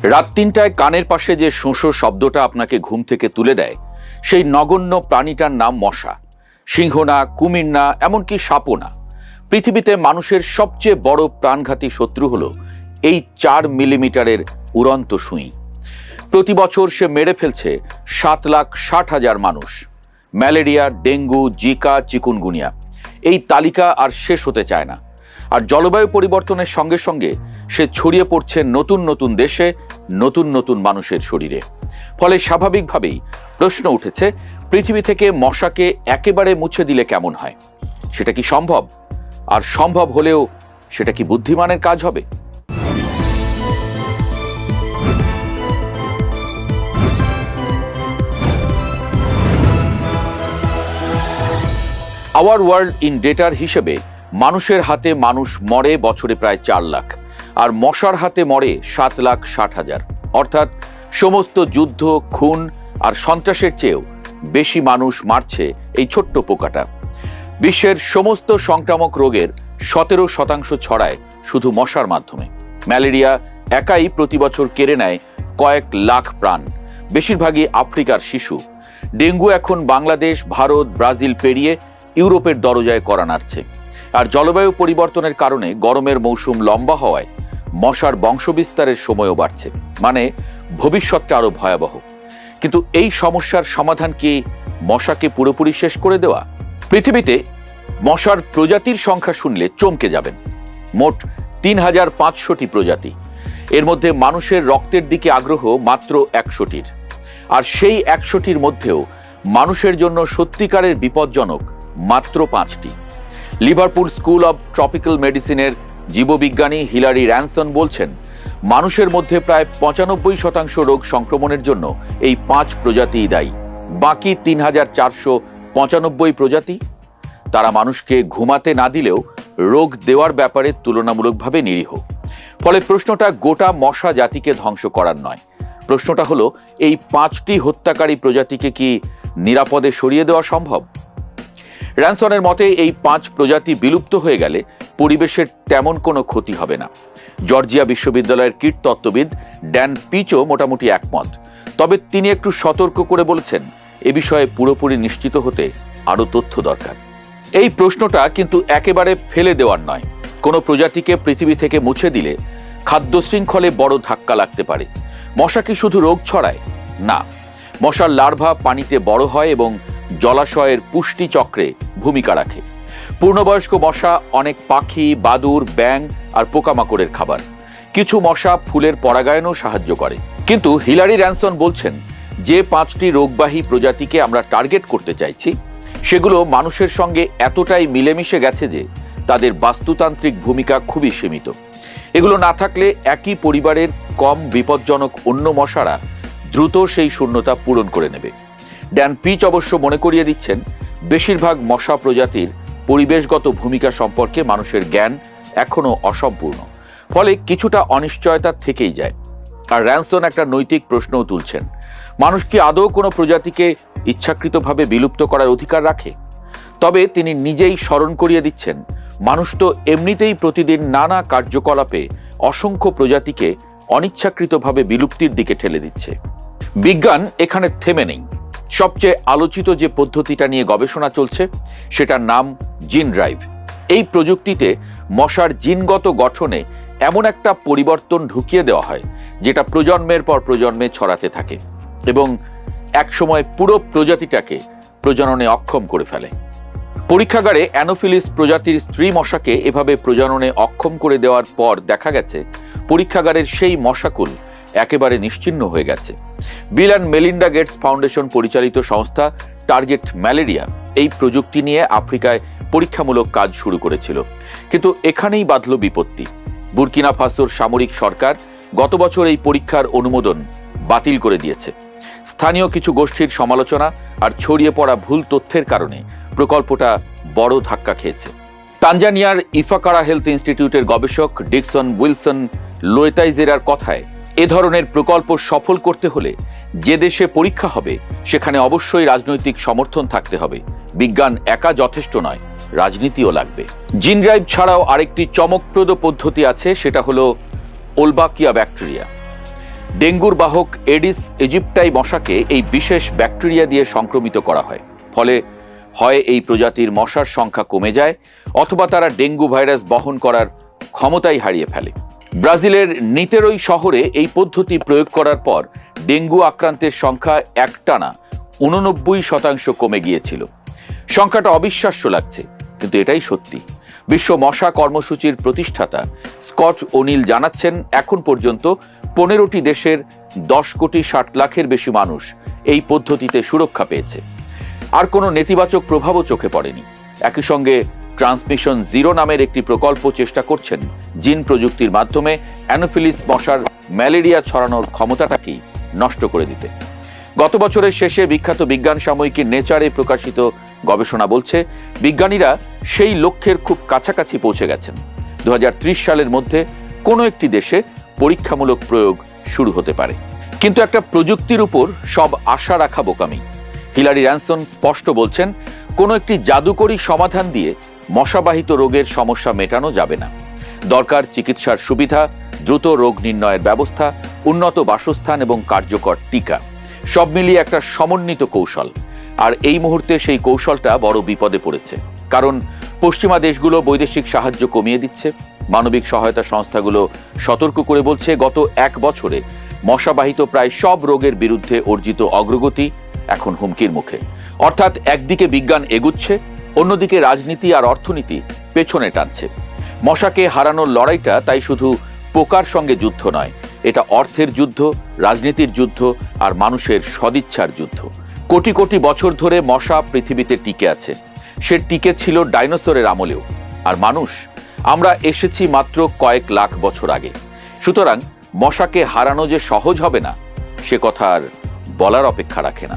রাত ৩টায় কানের পাশে যে শোঁসো শব্দটা আপনাকে ঘুম থেকে তুলে দেয়, সেই নগণ্য প্রাণীটার নাম মশা। সিংহ না, কুমির না, এমনকি সাপও না। পৃথিবীতে মানুষের সবচেয়ে বড় প্রাণঘাতী শত্রু হলো এই ৪ মিলিমিটারের উড়ন্ত সুঁই। প্রতি বছর সে মেরে ফেলছে ৭,৬০,০০০ মানুষ। ম্যালেরিয়া, ডেঙ্গু, জিকা, চিকুনগুনিয়া, এই তালিকা আর শেষ হতে চায় না। আর জলবায়ু পরিবর্তনের সঙ্গে সঙ্গে সে ছড়িয়ে পড়ছে নতুন নতুন দেশে, নতুন নতুন মানুষের শরীরে। ফলে স্বাভাবিকভাবেই প্রশ্ন উঠেছে, পৃথিবী থেকে মশাকে একেবারে মুছে দিলে কেমন হয়? সেটা কি সম্ভব? আর সম্ভব হলেও সেটা কি বুদ্ধিমানের কাজ হবে? আওয়ার ওয়ার্ল্ড ইন ডেটার হিসেবে মানুষের হাতে মানুষ মরে বছরে প্রায় ৪ লাখ, আর মশার হাতে মরে ৭,৬০,০০০। অর্থাৎ সমস্ত যুদ্ধ, খুন আর সন্ত্রাসের চেয়েও বেশি মানুষ মারছে এই ছোট্ট পোকাটা। বিশ্বের সমস্ত সংক্রামক রোগের ১৭% ছড়ায় শুধু মশার মাধ্যমে। ম্যালেরিয়া একাই প্রতি বছর কেড়ে নেয় কয়েক লাখ প্রাণ, বেশিরভাগই আফ্রিকার শিশু। ডেঙ্গু এখন বাংলাদেশ, ভারত, ব্রাজিল পেরিয়ে ইউরোপের দরজায় কড়া নাড়ছে। আর জলবায়ু পরিবর্তনের কারণে গরমের মৌসুম লম্বা হওয়ায় মশার বংশবিস্তারের সময়ও বাড়ছে। মানে ভবিষ্যৎটা আরো ভয়াবহ। কিন্তু এই সমস্যার সমাধান কি মশাকে পুরোপুরি শেষ করে দেওয়া? পৃথিবীতে মশার প্রজাতির সংখ্যা শুনলে চমকে যাবেন। মোট ৩,৫০০টি প্রজাতি। এর মধ্যে মানুষের রক্তের দিকে আগ্রহ মাত্র ১০০টির। আর সেই ১০০টির মধ্যেও মানুষের জন্য সত্যিকারের বিপজ্জনক মাত্র ৫টি। লিভারপুল স্কুল অব ট্রপিক্যাল মেডিসিনের জীববিজ্ঞানী হিলারি র্যানসন বলছেন, মানুষের মধ্যে প্রায় ৯৫% রোগ সংক্রমণের জন্য এই ৫ প্রজাতিই দায়ী। বাকি ৩,৪৯৫ প্রজাতি, তারা মানুষকে ঘুমাতে না দিলেও রোগ দেওয়ার ব্যাপারে তুলনামূলকভাবে নিরীহ। ফলে প্রশ্নটা গোটা মশা জাতিকে ধ্বংস করার নয়। প্রশ্নটা হলো, এই ৫টি হত্যাকারী প্রজাতিকে কি নিরাপদে সরিয়ে দেওয়া সম্ভব? র্যানসনের মতে এই ৫ প্রজাতি বিলুপ্ত হয়ে গেলে পরিবেশের তেমন কোনো ক্ষতি হবে না। জর্জিয়া বিশ্ববিদ্যালয়ের কীটতত্ত্ববিদ ড্যান পিচও মোটামুটি একমত। তবে তিনি একটু সতর্ক করে বলেছেন, এ বিষয়ে পুরোপুরি নিশ্চিত হতে আরও তথ্য দরকার। এই প্রশ্নটা কিন্তু একেবারে ফেলে দেওয়ার নয়। কোনো প্রজাতিকে পৃথিবী থেকে মুছে দিলে খাদ্য শৃঙ্খলে বড় ধাক্কা লাগতে পারে। মশা কি শুধু রোগ ছড়ায়? না, মশার লার্ভা পানিতে বড় হয় এবং জলাশয়ের পুষ্টি চক্রে ভূমিকা রাখে। পূর্ণবয়স্ক মশা অনেক পাখি, বাদুড়, ব্যাঙ আর পোকামাকড়ের খাবার। কিছু মশা ফুলের পরাগায়নেও সাহায্য করে। কিন্তু হিলারি র্যানসন বলছেন, যে ৫টি রোগবাহী প্রজাতিকে আমরা টার্গেট করতে চাইছি, সেগুলো মানুষের সঙ্গে এতটাই মিলেমিশে গেছে যে তাদের বাস্তুতান্ত্রিক ভূমিকা খুবই সীমিত। এগুলো না থাকলে একই পরিবারের কম বিপজ্জনক অন্য মশারা দ্রুত সেই শূন্যতা পূরণ করে নেবে। ড্যান পিচ অবশ্য মনে করিয়ে দিচ্ছেন, বেশিরভাগ মশা প্রজাতির পরিবেশগত ভূমিকা সম্পর্কে মানুষের জ্ঞান এখনো অসম্পূর্ণ। ফলে কিছুটা অনিশ্চয়তা থেকেই যায়। আর র্যানসন একটা নৈতিক প্রশ্নও তুলছেন, মানুষ কি আদৌ কোনো প্রজাতিকে ইচ্ছাকৃতভাবে বিলুপ্ত করার অধিকার রাখে? তবে তিনি নিজেই স্মরণ করিয়ে দিচ্ছেন, মানুষ তো এমনিতেই প্রতিদিন নানা কার্যকলাপে অসংখ্য প্রজাতিকে অনিচ্ছাকৃতভাবে বিলুপ্তির দিকে ঠেলে দিচ্ছে। বিজ্ঞান এখানে থেমে নেই। সবচেয়ে আলোচিত যে পদ্ধতিটা নিয়ে গবেষণা চলছে, সেটার নাম জিন ড্রাইভ। এই প্রযুক্তিতে মশার জিনগত গঠনে এমন একটা পরিবর্তন ঢুকিয়ে দেওয়া হয়, যেটা প্রজন্মের পর প্রজন্মে ছড়াতে থাকে এবং একসময় পুরো প্রজাতিটাকে প্রজননে অক্ষম করে ফেলে। পরীক্ষাগারে অ্যানোফিলিস প্রজাতির স্ত্রী মশাকে এভাবে প্রজননে অক্ষম করে দেওয়ার পর দেখা গেছে, পরীক্ষাগারের সেই মশাকুল একেবারে নিশ্চিহ্ন হয়ে গেছে। Bill and Melinda Gates foundation পরিচালিত সংস্থা টার্গেট ম্যালেরিয়া এই প্রযুক্তি নিয়ে আফ্রিকায় পরীক্ষামূলক কাজ শুরু করেছিল। কিন্তু এখানেই বাধল বিপত্তি। বুর্কিনা ফাসোর সামরিক সরকার গত বছর এই পরীক্ষার অনুমোদন বাতিল করে দিয়েছে। স্থানীয় কিছু গোষ্ঠীর সমালোচনা আর ছড়িয়ে পড়া ভুল তথ্যের কারণে প্রকল্পটা বড় ধাক্কা খেয়েছে। তানজানিয়ার ইফাকারা হেলথ ইনস্টিটিউটের গবেষক ডিকসন উইলসন লোয়েতাইজেরার কথায়, এ ধরনের প্রকল্প সফল করতে হলে যে দেশে পরীক্ষা হবে সেখানে অবশ্যই রাজনৈতিক সমর্থন থাকতে হবে। বিজ্ঞান একা যথেষ্ট নয়, রাজনীতিও লাগবে। জিন ড্রাইভ ছাড়াও আরেকটি চমকপ্রদ পদ্ধতি আছে, সেটা হলো ওলবাকিয়া ব্যাকটেরিয়া। ডেঙ্গুর বাহক এডিস ইজিপ্টাই মশাকে এই বিশেষ ব্যাকটেরিয়া দিয়ে সংক্রমিত করা হয়। ফলে হয় এই প্রজাতির মশার সংখ্যা কমে যায় অথবা তারা ডেঙ্গু ভাইরাস বহন করার ক্ষমতাই হারিয়ে ফেলে। ব্রাজিলের নিতেরোই শহরে এই পদ্ধতি প্রয়োগ করার পর ডেঙ্গু আক্রান্তের সংখ্যা একটানা 89% কমে গিয়েছিল। সংখ্যাটা অবিশ্বাস্য লাগছে, কিন্তু এটাই সত্যি। বিশ্ব মশা কর্মসূচির প্রতিষ্ঠাতা স্কট ওনিল জানাচ্ছেন, এখন পর্যন্ত 15টি দেশের 10,60,00,000-এর বেশি মানুষ এই পদ্ধতিতে সুরক্ষা পেয়েছে। আর কোনো নেতিবাচক প্রভাবও চোখে পড়েনি। একই সঙ্গে ট্রান্সমিশন জিরো নামের একটি প্রকল্প চেষ্টা করছেন জিন প্রযুক্তির মাধ্যমে অ্যানোফিলিস মশার ম্যালেরিয়া ছড়ানোর ক্ষমতাটাকেই নষ্ট করে দিতে। গত বছরের শেষে বিখ্যাত বিজ্ঞান সাময়িকী নেচারে প্রকাশিত গবেষণা বলছে, বিজ্ঞানীরা সেই লক্ষ্যের খুব কাছাকাছি পৌঁছে গেছেন। 2030 সালের মধ্যে কোনো একটি দেশে পরীক্ষামূলক প্রয়োগ শুরু হতে পারে। কিন্তু একটা প্রযুক্তির উপর সব আশা রাখা বোকামি। হিলারি র্যানসন স্পষ্ট বলছেন, কোনো একটি জাদুকরী সমাধান দিয়ে মশাবাহিত রোগের সমস্যা মেটানো যাবে না। দরকার চিকিৎসার সুবিধা, দ্রুত রোগ নির্ণয়ের ব্যবস্থা, উন্নত বাসস্থান এবং কার্যকর টিকা। সব মিলিয়ে একটা সমন্বিত কৌশল। আর এই মুহূর্তে সেই কৌশলটা বড় বিপদে পড়েছে, কারণ পশ্চিমা দেশগুলো বৈদেশিক সাহায্য কমিয়ে দিচ্ছে। মানবিক সহায়তা সংস্থাগুলো সতর্ক করে বলছে, গত 1 বছরে মশাবাহিত প্রায় সব রোগের বিরুদ্ধে অর্জিত অগ্রগতি এখন হুমকির মুখে। অর্থাৎ একদিকে বিজ্ঞান এগুচ্ছে, অন্যদিকে রাজনীতি আর অর্থনীতি পেছনে টানছে। মশাকে হারানোর লড়াইটা তাই শুধু পোকার সঙ্গে যুদ্ধ নয়, এটা অর্থের যুদ্ধ, রাজনীতির যুদ্ধ আর মানুষের সদিচ্ছার যুদ্ধ। কোটি কোটি বছর ধরে মশা পৃথিবীতে টিকে আছে। সে টিকে ছিল ডাইনোসরের আমলেও। আর মানুষ, আমরা এসেছি মাত্র কয়েক লাখ বছর আগে। সুতরাং মশাকে হারানো যে সহজ হবে না, সে কথা আর বলার অপেক্ষা রাখে না।